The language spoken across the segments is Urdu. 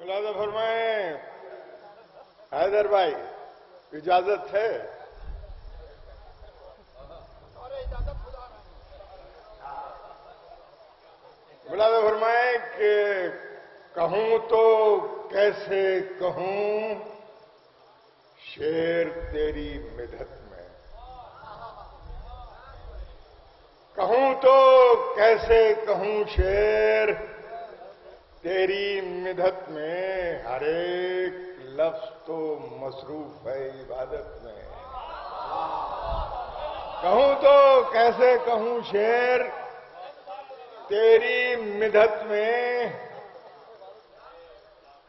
ملازہ فرمائیں حیدر بھائی، اجازت ہے؟ ملازہ فرمائیں کہ کہوں تو کیسے کہوں شعر تیری مدحت میں، کہوں تو کیسے کہوں شعر تیری مدحت میں، ہر ایک لفظ تو مصروف ہے عبادت میں. کہوں تو کیسے کہوں شعر تیری مدحت میں،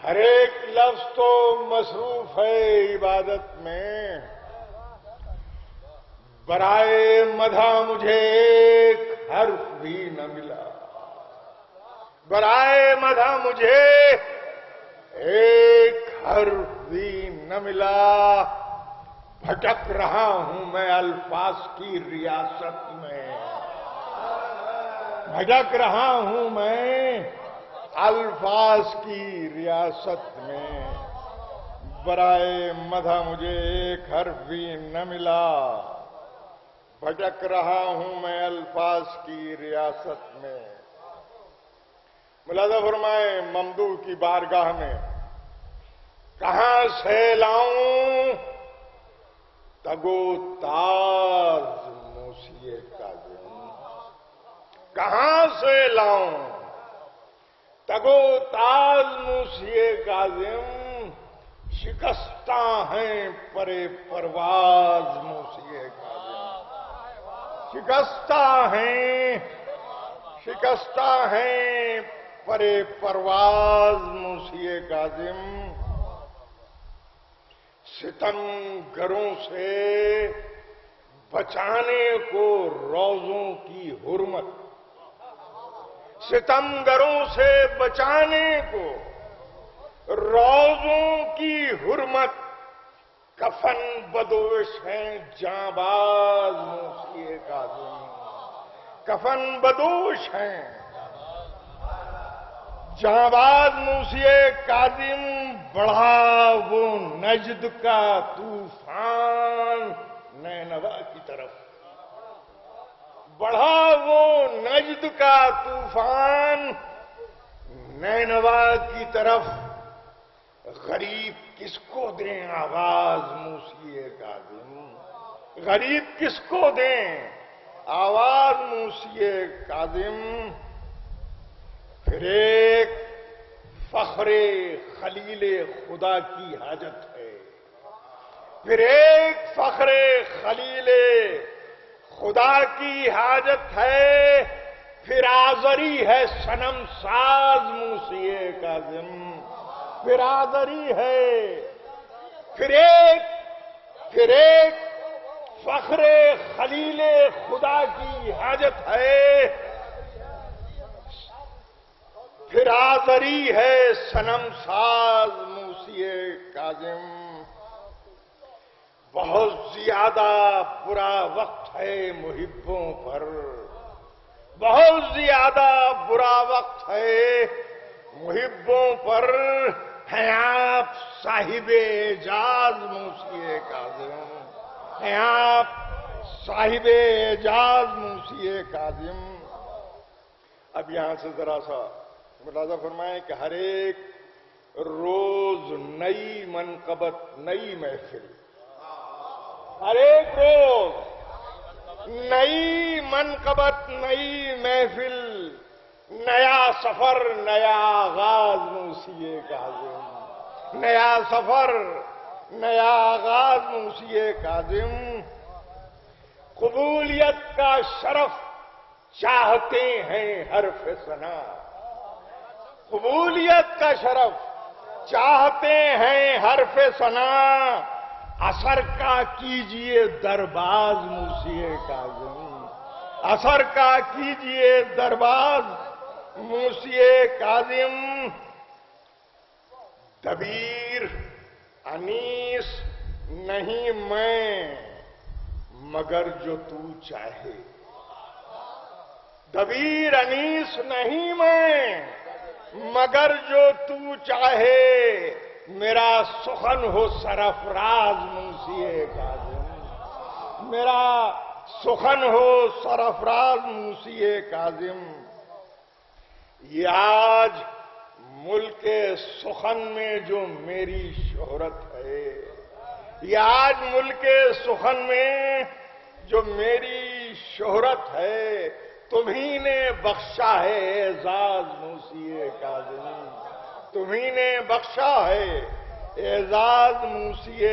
ہر ایک لفظ تو مصروف ہے عبادت میں. برائے مدح مجھے ایک حرف بھی نہ ملا، برائے مدح مجھے ایک حرف بھی نہ ملا. بھٹک رہا ہوں میں الفاظ کی ریاست میں، بھٹک رہا ہوں میں الفاظ کی ریاست میں. برائے مدح مجھے ایک حرف بھی نہ ملا، بھٹک رہا ہوں میں الفاظ کی ریاست میں. ملازہ فرمائیں ممدوح کی بارگاہ میں کہاں سے لاؤں تگو تاز موسیے کاظم، کہاں سے لاؤں تگو تاز موسیے کاظم. شکستہ ہیں پرے پرواز موسیے کاظم، شکستہ ہیں پرے پرواز موسیے کاظم. ستم گروں سے بچانے کو روزوں کی حرمت، ستم گروں سے بچانے کو روزوں کی حرمت. کفن بدوش ہیں جانباز موسیے کاظم، کفن بدوش ہیں جانباز موسیے کاظم. بڑھا وہ نجد کا طوفان نینوا کی طرف، بڑھا وہ نجد کا طوفان نینوا کی طرف. غریب کس کو دیں آواز موسیے کاظم، غریب کس کو دیں آواز موسیے کاظم. پھر ایک فخر خلیل خدا کی حاجت ہے، پھر ایک فخر خلیل خدا کی حاجت ہے. پھر آزری ہے صنم ساز موسیے کاظم، پھر آزری ہے. پھر ایک فخر خلیل خدا کی حاجت ہے. پھر آزری ہے صنم ساز موسیے کاظم. بہت زیادہ برا وقت ہے محبوں پر، بہت زیادہ برا وقت ہے محبوں پر. ہیں آپ صاحب اعجاز موسیے کاظم، ہیں آپ صاحب اعجاز موسیے کاظم. اب یہاں سے ذرا سا ملاحظہ فرمائیں کہ ہر ایک روز نئی منقبت، نئی محفل، ہر ایک روز نئی منقبت، نئی محفل، نیا سفر، نیا آغاز موسیے کاظم، نیا سفر، نیا آغاز موسیے کاظم. قبولیت کا شرف چاہتے ہیں حرف ثنا، قبولیت کا شرف چاہتے ہیں حرف ثنا. اثر کا کیجئے درباز موسیے کاظم، اثر کا کیجئے درباز موسیے کاظم. دبیر انیس نہیں میں مگر جو تو چاہے، دبیر انیس نہیں میں مگر جو تو چاہے میرا سخن ہو سرفراز موسی کاظم، میرا سخن ہو سرفراز موسی کاظم۔ یہ آج ملک سخن میں جو میری شہرت ہے، یہ آج ملک سخن میں جو میری شہرت ہے، تمہیں نے بخشا ہے اعزاز موسی کاظم، تمہیں نے بخشا ہے اعزاز موسی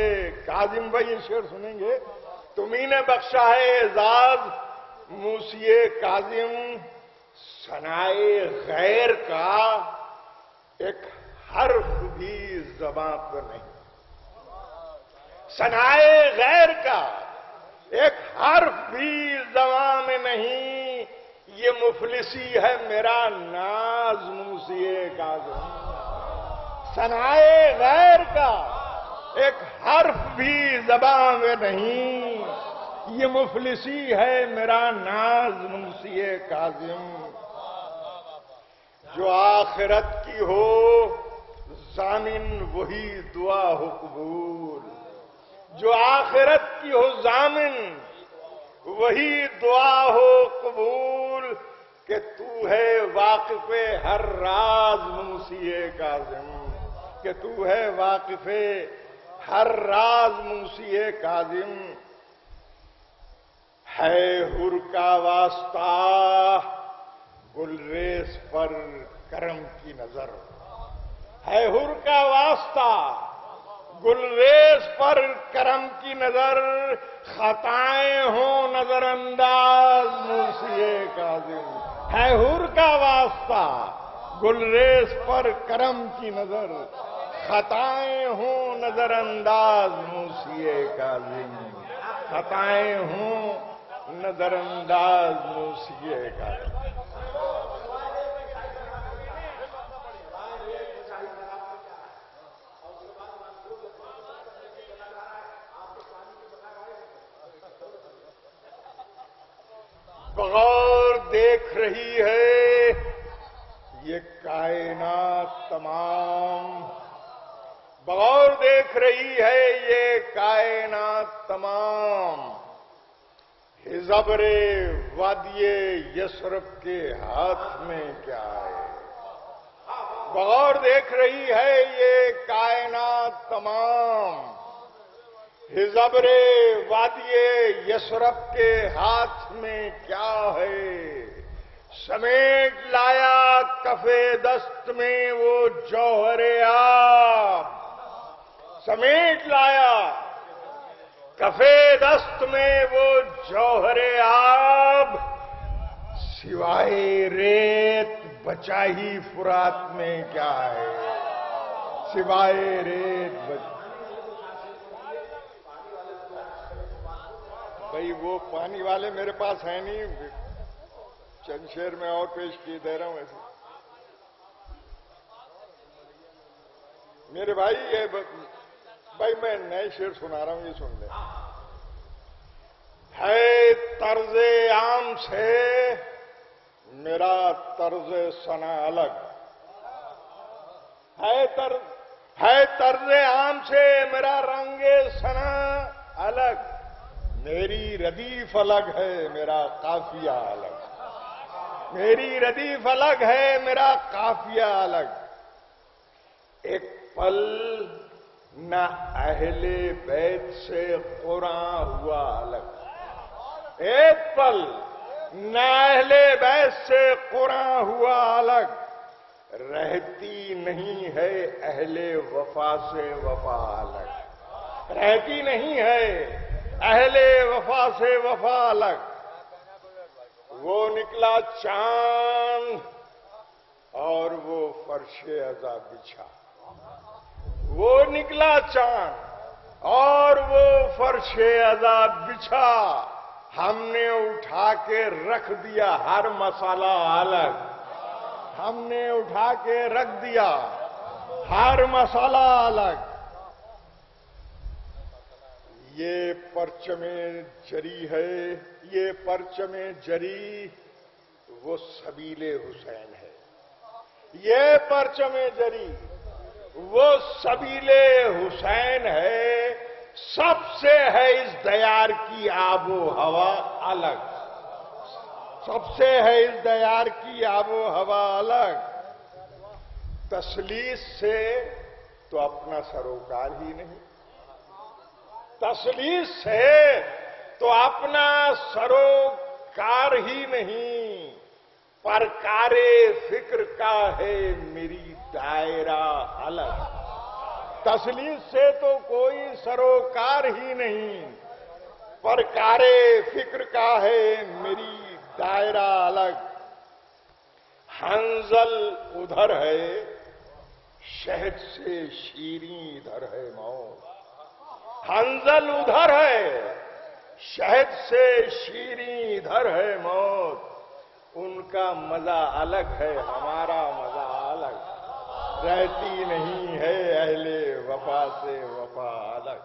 کاظم۔ بھائی یہ شعر سنیں گے، تمہیں نے بخشا ہے اعزاز موسی کاظم۔ ثنائے غیر کا ایک حرف بھی زبان پر نہیں، ثنائے غیر کا ایک حرف بھی زبان میں نہیں، یہ مفلسی ہے میرا ناز موسی کاظم۔ ثنائے غیر کا ایک حرف بھی زبان میں نہیں، یہ مفلسی ہے میرا ناز موسی کاظم۔ جو آخرت کی ہو ضامن وہی دعا ہو قبول، جو آخرت کی ہو ضامن وہی دعا ہو قبول، کہ تو ہے واقف ہر راز موسی کاظم، کہ تو ہے واقف ہر راز موسی کاظم۔ ہے حر کا واسطہ گلریز پر کرم کی نظر، ہے حر کا واسطہ گلریز پر کرم کی نظر، خطائیں ہوں نظر انداز موسی کاظم۔ ہے حر کا واسطہ گلریز پر کرم کی نظر، خطائیں ہوں نظر انداز موسی کاظم، خطائیں ہوں نظر انداز موسی کاظم۔ بغور دیکھ رہی ہے یہ کائنات تمام، بغور دیکھ رہی ہے یہ کائنات تمام، ہزبر وادی یثرب کے ہاتھ میں کیا ہے، بغور دیکھ رہی ہے یہ کائنات تمام، ہزبر وادی یثرب کے ہاتھ میں کیا ہے، سمیٹ لایا کف دست میں وہ جوہر آب، سمیٹ لایا کف دست میں وہ جوہر آب، سوائے ریت بچا ہی فرات میں کیا ہے، سوائے ریت بچا۔ بھائی وہ پانی والے میرے پاس ہیں نہیں، چند شعر میں اور پیش کیے دے رہا ہوں ایسے۔ میرے بھائی میں نئے شعر سنا رہا ہوں، یہ سن لیں۔ ہے طرز عام سے میرا طرز ثنا الگ، ہے طرز عام سے میرا رنگ ثنا الگ، میری ردیف الگ ہے میرا قافیہ الگ، میری ردیف الگ ہے میرا قافیہ الگ، ایک پل نہ اہل بیت سے قرآن ہوا الگ، ایک پل نہ اہل بیت سے قرآن ہوا الگ، رہتی نہیں ہے اہل وفا سے وفا الگ، رہتی نہیں ہے اہل وفا سے وفا الگ، وہ نکلا چاند اور وہ فرش عزا بچھا، وہ نکلا چاند اور وہ فرش عزا بچھا، ہم نے اٹھا کے رکھ دیا ہر مسئلہ الگ، ہم نے اٹھا کے رکھ دیا ہر مسئلہ الگ، یہ پرچم جری ہے، یہ پرچم جری وہ سبیل حسین ہے، یہ پرچم جری وہ سبیلے حسین ہے، سب سے ہے اس دیار کی آب و ہوا الگ، سب سے ہے اس دیار کی آب و ہوا الگ۔ تسلیس سے تو اپنا سروکار ہی نہیں، تسلیس سے تو اپنا سروکار ہی نہیں، پرکار فکر کا ہے میری دائرہ الگ۔ تسلیس سے تو کوئی سروکار ہی نہیں، پرکار فکر کا ہے میری دائرہ الگ۔ حنظل ادھر ہے، شہد سے شیریں ادھر ہے موت۔ حنظل ادھر ہے، شہد سے شیریں ادھر ہے موت۔ ان کا مزہ الگ ہے، ہمارا مزہ الگ، رہتی نہیں ہے اہل وفا سے وفا الگ۔